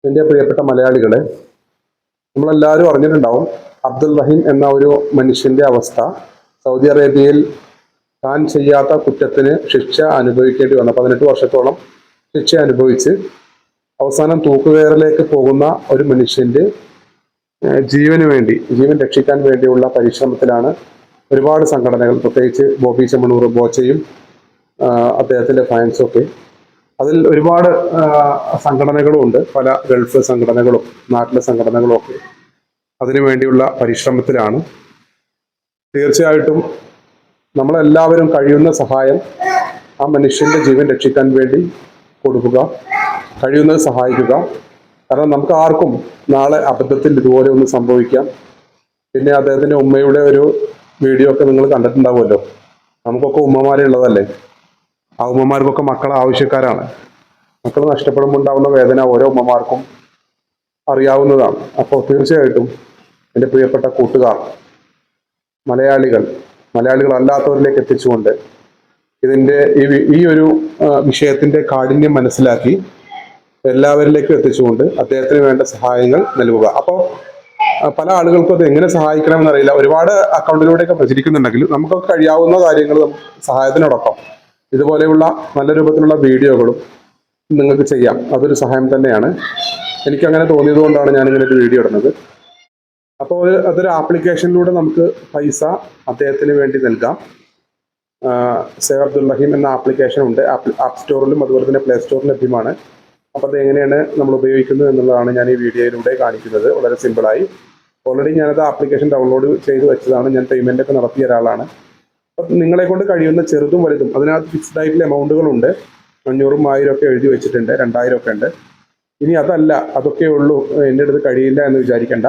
എൻ്റെ പ്രിയപ്പെട്ട മലയാളികളെ, നമ്മളെല്ലാവരും അറിഞ്ഞിട്ടുണ്ടാവും അബ്ദുൽ റഹീം എന്ന ഒരു മനുഷ്യന്റെ അവസ്ഥ. സൗദി അറേബ്യയിൽ താൻ ചെയ്യാത്ത കുറ്റത്തിന് ശിക്ഷ അനുഭവിക്കേണ്ടി വന്നു. 18 വർഷത്തോളം ശിക്ഷ അനുഭവിച്ച് അവസാനം തൂക്കുകയറിലേക്ക് പോകുന്ന ഒരു മനുഷ്യന്റെ ജീവൻ രക്ഷിക്കാൻ വേണ്ടിയുള്ള പരിശ്രമത്തിലാണ് ഒരുപാട് സംഘടനകൾ, പ്രത്യേകിച്ച് ബോബി ചെമ്മണൂർ ബോച്ചയും അദ്ദേഹത്തിന്റെ ഫാൻസും ഒക്കെ. അതിൽ ഒരുപാട് സംഘടനകളും ഉണ്ട്, പല ഗൾഫ് സംഘടനകളും നാട്ടിലെ സംഘടനകളും ഒക്കെ അതിനു വേണ്ടിയുള്ള പരിശ്രമത്തിലാണ്. തീർച്ചയായിട്ടും നമ്മളെല്ലാവരും കഴിയുന്ന സഹായം ആ മനുഷ്യന്റെ ജീവൻ രക്ഷിക്കാൻ വേണ്ടി കൊടുക്കുക, കഴിയുന്നത് സഹായിക്കുക. കാരണം നമുക്ക് ആർക്കും നാളെ അബദ്ധത്തിൽ ഇതുപോലെ ഒന്ന് സംഭവിക്കാം. പിന്നെ അദ്ദേഹത്തിന്റെ ഉമ്മയുടെ ഒരു വീഡിയോ ഒക്കെ നിങ്ങൾ കണ്ടിട്ടുണ്ടാവുമല്ലോ. നമുക്കൊക്കെ ഉമ്മമാരെ ഉള്ളതല്ലേ. ആ ഉമ്മമാർക്കൊക്കെ മക്കളെ ആവശ്യക്കാരാണ്. മക്കൾ നഷ്ടപ്പെടുമ്പോൾ ഉണ്ടാവുന്ന വേദന ഓരോ ഉമ്മമാർക്കും അറിയാവുന്നതാണ്. അപ്പോൾ തീർച്ചയായിട്ടും എൻ്റെ പ്രിയപ്പെട്ട കൂട്ടുകാർ, മലയാളികൾ അല്ലാത്തവരിലേക്ക് എത്തിച്ചുകൊണ്ട് ഇതിൻ്റെ ഈ ഒരു വിഷയത്തിന്റെ കാഠിന്യം മനസ്സിലാക്കി എല്ലാവരിലേക്കും എത്തിച്ചുകൊണ്ട് അദ്ദേഹത്തിന് വേണ്ട സഹായങ്ങൾ നൽകുക. അപ്പോൾ പല ആളുകൾക്കും അത് എങ്ങനെ സഹായിക്കണമെന്ന് അറിയില്ല. ഒരുപാട് അക്കൗണ്ടിലൂടെയൊക്കെ പ്രചരിക്കുന്നുണ്ടെങ്കിലും നമുക്കൊക്കെ കഴിയാവുന്ന കാര്യങ്ങൾ സഹായത്തിനോടൊപ്പം ഇതുപോലെയുള്ള നല്ല രൂപത്തിലുള്ള വീഡിയോകളും നിങ്ങൾക്ക് ചെയ്യാം. അതൊരു സഹായം തന്നെയാണ്. എനിക്കങ്ങനെ തോന്നിയത് കൊണ്ടാണ് ഞാനിങ്ങനെ ഒരു വീഡിയോ ഇടുന്നത്. അപ്പോൾ അതൊരു ആപ്ലിക്കേഷനിലൂടെ നമുക്ക് പൈസ അദ്ദേഹത്തിന് വേണ്ടി നൽകാം. സേവ് അബ്ദുൽ റഹീം എന്ന ആപ്ലിക്കേഷൻ ഉണ്ട്. ആപ്പ് സ്റ്റോറിലും അതുപോലെ തന്നെ പ്ലേ സ്റ്റോറിലും ലഭ്യമാണ്. അപ്പോൾ അത് എങ്ങനെയാണ് നമ്മൾ ഉപയോഗിക്കുന്നത് എന്നുള്ളതാണ് ഞാൻ ഈ വീഡിയോയിലൂടെ കാണിക്കുന്നത്. വളരെ സിമ്പിളായി. ഓൾറെഡി ഞാനത് ആപ്ലിക്കേഷൻ ഡൗൺലോഡ് ചെയ്ത് വെച്ചതാണ്. ഞാൻ പേയ്മെൻ്റ് ഒക്കെ നടത്തിയ ഒരാളാണ്. അപ്പം നിങ്ങളെ കൊണ്ട് കഴിയുന്ന ചെറുതും വലുതും, അതിനകത്ത് ഫിക്സ്ഡ് ആയിട്ടുള്ള എമൗണ്ടുകളുണ്ട്. 500, 1000 ഒക്കെ എഴുതി വെച്ചിട്ടുണ്ട്, 2000 ഒക്കെ ഉണ്ട്. ഇനി അതല്ല, അതൊക്കെ ഉള്ളൂ, എൻ്റെ അടുത്ത് കഴിയില്ല എന്ന് വിചാരിക്കേണ്ട.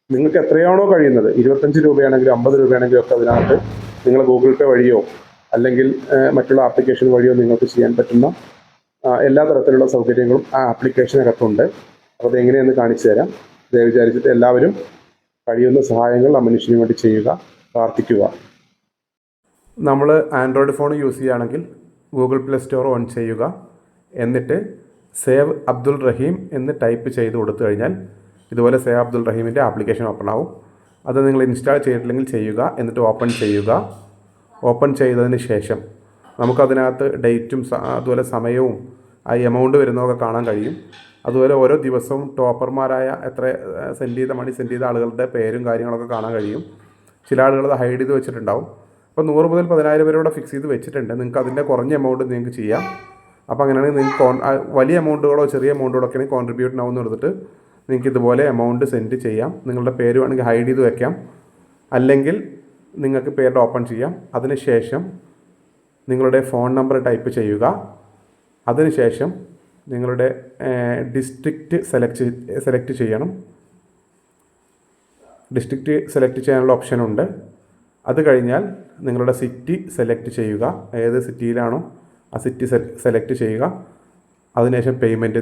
നിങ്ങൾക്ക് എത്രയാണോ കഴിയുന്നത്, 25 രൂപയാണെങ്കിലും 50 രൂപയാണെങ്കിലും ഒക്കെ അതിനകത്ത് നിങ്ങൾ ഗൂഗിൾ പേ വഴിയോ അല്ലെങ്കിൽ മറ്റുള്ള ആപ്ലിക്കേഷൻ വഴിയോ നിങ്ങൾക്ക് ചെയ്യാൻ പറ്റുന്ന എല്ലാ തരത്തിലുള്ള സൗകര്യങ്ങളും ആ ആപ്ലിക്കേഷനകത്തുണ്ട്. അപ്പോൾ അതെങ്ങനെയെന്ന് കാണിച്ചു തരാം. ഇതേ വിചാരിച്ചിട്ട് എല്ലാവരും കഴിയുന്ന സഹായങ്ങൾ ആ മനുഷ്യന് വേണ്ടി ചെയ്യുക, പ്രാർത്ഥിക്കുക. നമ്മൾ ആൻഡ്രോയിഡ് ഫോൺ യൂസ് ചെയ്യുകയാണെങ്കിൽ ഗൂഗിൾ പ്ലേ സ്റ്റോർ ഓൺ ചെയ്യുക. എന്നിട്ട് സേവ് അബ്ദുൽ റഹീം എന്ന് ടൈപ്പ് ചെയ്ത് കൊടുത്തു കഴിഞ്ഞാൽ ഇതുപോലെ സേവ് അബ്ദുൽ റഹീമിൻ്റെ ആപ്ലിക്കേഷൻ ഓപ്പൺ ആവും. അത് നിങ്ങൾ ഇൻസ്റ്റാൾ ചെയ്തിട്ടില്ലെങ്കിൽ ചെയ്യുക. എന്നിട്ട് ഓപ്പൺ ചെയ്യുക. ഓപ്പൺ ചെയ്തതിന് ശേഷം നമുക്കതിനകത്ത് ഡേറ്റും അതുപോലെ സമയവും ആ എമൗണ്ട് വരുന്നതൊക്കെ കാണാൻ കഴിയും. അതുപോലെ ഓരോ ദിവസവും ടോപ്പർമാരായ എത്ര മണി സെൻഡ് ചെയ്ത ആളുകളുടെ പേരും കാര്യങ്ങളൊക്കെ കാണാൻ കഴിയും. ചില ആളുകൾ അത് ഹൈഡ് ചെയ്ത് വെച്ചിട്ടുണ്ടാവും. അപ്പോൾ 100 മുതൽ 10,000 വരെ ഫിക്സ് ചെയ്ത് വെച്ചിട്ടുണ്ട്. നിങ്ങൾക്ക് അതിൻ്റെ കുറഞ്ഞ എമൗണ്ട് നിങ്ങൾക്ക് ചെയ്യാം. അപ്പോൾ അങ്ങനെയാണെങ്കിൽ നിങ്ങൾക്ക് വലിയ എമൗണ്ടുകളോ ചെറിയ എമൗണ്ടുകളോ ഒക്കെ ആണെങ്കിൽ കോൺട്രിബ്യൂട്ട് ആവുമെന്ന് എടുത്തിട്ട് നിങ്ങൾക്ക് ഇതുപോലെ എമൗണ്ട് സെൻഡ് ചെയ്യാം. നിങ്ങളുടെ പേര് വേണമെങ്കിൽ ഹൈഡ് ചെയ്ത് വെക്കാം, അല്ലെങ്കിൽ നിങ്ങൾക്ക് പേര് ഓപ്പൺ ചെയ്യാം. അതിനുശേഷം നിങ്ങളുടെ ഫോൺ നമ്പർ ടൈപ്പ് ചെയ്യുക. അതിനുശേഷം നിങ്ങളുടെ ഡിസ്ട്രിക്റ്റ് സെലക്ട് ചെയ്യണം. ഡിസ്ട്രിക്റ്റ് സെലക്ട് ചെയ്യാനുള്ള ഓപ്ഷനുണ്ട്. അത് കഴിഞ്ഞാൽ നിങ്ങളുടെ സിറ്റി സെലക്ട് ചെയ്യുക. ഏത് സിറ്റിയിലാണോ ആ സിറ്റി സെലക്ട് ചെയ്യുക. അതിനുശേഷം പേയ്മെൻറ്റ്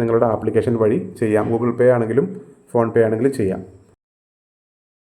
നിങ്ങളുടെ ആപ്ലിക്കേഷൻ വഴി ചെയ്യാം. ഗൂഗിൾ പേ ആണെങ്കിലും ഫോൺ പേ ആണെങ്കിലും ചെയ്യാം.